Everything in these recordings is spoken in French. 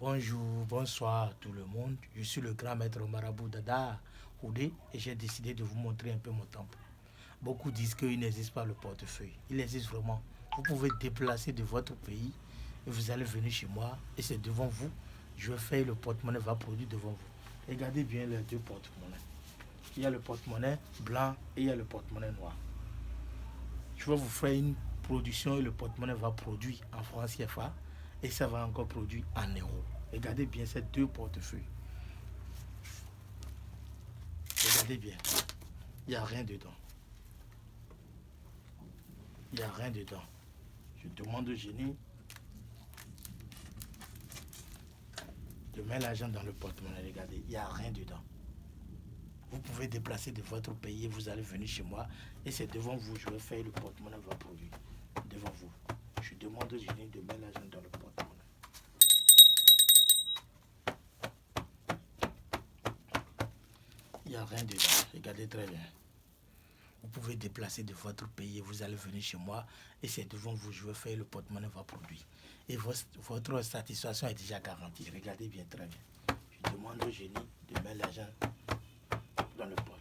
Bonjour, bonsoir tout le monde. Je suis le grand maître marabout Dada Oudé et j'ai décidé de vous montrer un peu mon temple. Beaucoup disent qu'il n'existe pas le portefeuille. Il existe vraiment. Vous pouvez déplacer de votre pays et vous allez venir chez moi et c'est devant vous. Je vais faire le porte-monnaie va produire devant vous. Regardez bien les deux porte-monnaies. Il y a le porte-monnaie blanc et il y a le porte-monnaie noir. Je vais vous faire une production et le porte-monnaie va produire en francs CFA et ça va encore produire en euros. Regardez bien ces deux portefeuilles. Regardez bien. Il n'y a rien dedans. Il n'y a rien dedans. Je demande au génie de mettre l'argent dans le porte-monnaie. Regardez, il n'y a rien dedans. Vous pouvez déplacer de votre pays et vous allez venir chez moi. Et c'est devant vous, je vais faire le porte-monnaie va produire. Devant vous. Je demande au génie de mettre l'argent dans le porte-monnaie. Il n'y a rien dedans. Regardez très bien. Vous pouvez déplacer de votre pays et vous allez venir chez moi. Et c'est devant vous, je vais faire le porte-monnaie va produire. Et votre satisfaction est déjà garantie. Regardez bien très bien. Je demande au génie de mettre l'argent dans le porte-monnaie.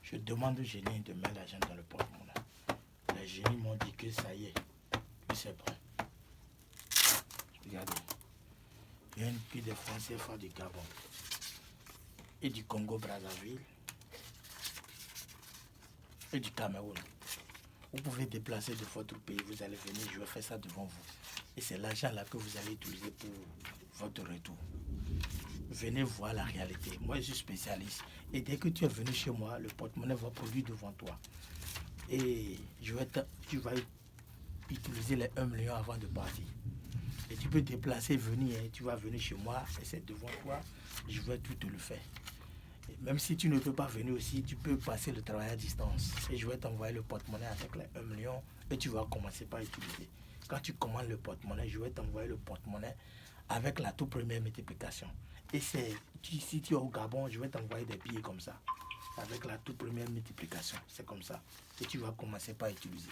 Je demande au génie de mettre l'argent dans le porte-monnaie. Les génies m'ont dit que ça y est, que c'est bon. Regardez. Il y a une pile de francs CFA du Gabon et du Congo-Brazzaville et du Cameroun. Vous pouvez déplacer de votre pays, vous allez venir, je vais faire ça devant vous. Et c'est l'argent là que vous allez utiliser pour votre retour. Venez voir la réalité. Moi, je suis spécialiste. Et dès que tu es venu chez moi, le porte-monnaie va produire devant toi. Et tu vas utiliser les 1 million avant de partir. Et tu peux te déplacer, venir. Tu vas venir chez moi et c'est devant toi. Je vais tout te le faire. Et même si tu ne peux pas venir aussi, tu peux passer le travail à distance. Et je vais t'envoyer le porte-monnaie avec les 1 million et tu vas commencer par utiliser. Quand tu commandes le porte-monnaie, je vais t'envoyer le porte-monnaie avec la toute première multiplication. Et si tu es au Gabon, je vais t'envoyer des billets comme ça, avec la toute première multiplication. C'est comme ça. Et tu vas commencer par utiliser.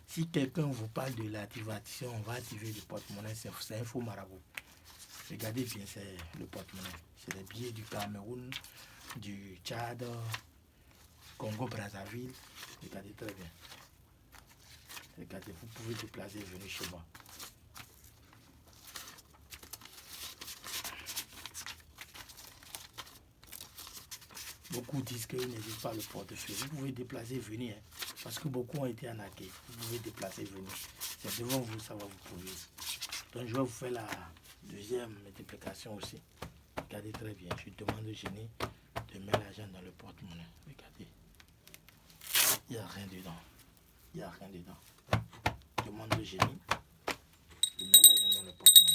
Si quelqu'un vous parle de l'activation, on va activer le porte-monnaie, c'est un faux marabout. Regardez bien, c'est le porte-monnaie. C'est des billets du Cameroun, du Tchad, Congo-Brazzaville. Regardez très bien. Regardez, vous pouvez déplacer et venir chez moi. Beaucoup disent qu'il n'existe pas le portefeuille. Vous pouvez déplacer et venir. Parce que beaucoup ont été arnaqués. Vous pouvez déplacer et venir. C'est devant vous, ça va vous prouver. Donc je vais vous faire la deuxième multiplication aussi. Regardez très bien. Je demande au génie de mettre l'argent dans le porte-monnaie. Regardez. Il n'y a rien dedans. Il n'y a rien dedans. Je demande au génie de mettre l'argent dans le porte-monnaie.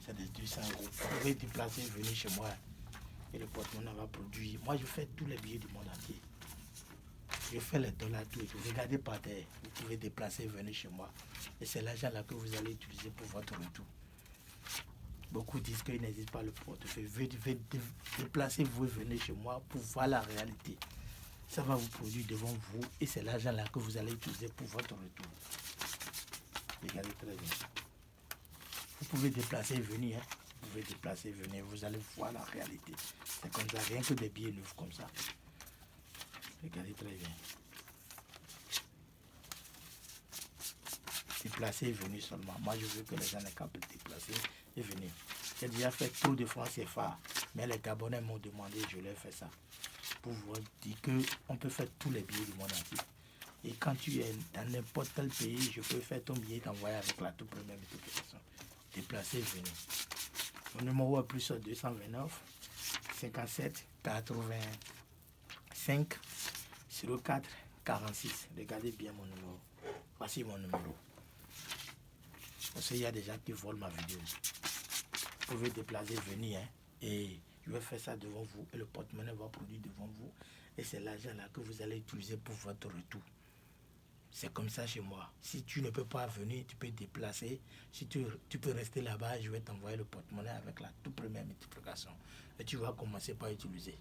C'est des 200 euros. Vous pouvez déplacer, venir chez moi et le porte-monnaie va produire. Moi, je fais tous les billets du monde entier. Je fais les dollars, tout et tout. Regardez par terre. Vous pouvez déplacer, venir chez moi. Et c'est l'argent là que vous allez utiliser pour votre retour. Beaucoup disent qu'il n'existe pas le portefeuille. Déplacez-vous et venez chez moi pour voir la réalité. Ça va vous produire devant vous et c'est l'argent là que vous allez utiliser pour votre retour. Regardez très bien. Vous pouvez déplacer et venir. Hein. Vous pouvez déplacer et venir. Vous allez voir la réalité. C'est comme ça, rien que des billets neufs comme ça. Regardez très bien. Déplacer et venir seulement. Moi, je veux que les gens aient qu'à déplacer et venir. J'ai déjà fait trop de francs CFA, mais les Gabonais m'ont demandé, je leur ai fait ça. Pour vous dire qu'on peut faire tous les billets du monde entier. Et quand tu es dans n'importe quel pays, je peux faire ton billet et t'envoyer avec la toute première multiplication. Déplacer, venir. Mon numéro est plus 229 57 85 04 46. Regardez bien mon numéro. Voici mon numéro. Parce qu'il y a des gens qui volent ma vidéo. Vous pouvez déplacer, venir. Et je vais faire ça devant vous. Et le porte-monnaie va produire devant vous. Et c'est l'argent là que vous allez utiliser pour votre retour. C'est comme ça chez moi. Si tu ne peux pas venir, tu peux te déplacer. Si tu peux rester là-bas, je vais t'envoyer le porte-monnaie avec la toute première multiplication. Et tu vas commencer par utiliser.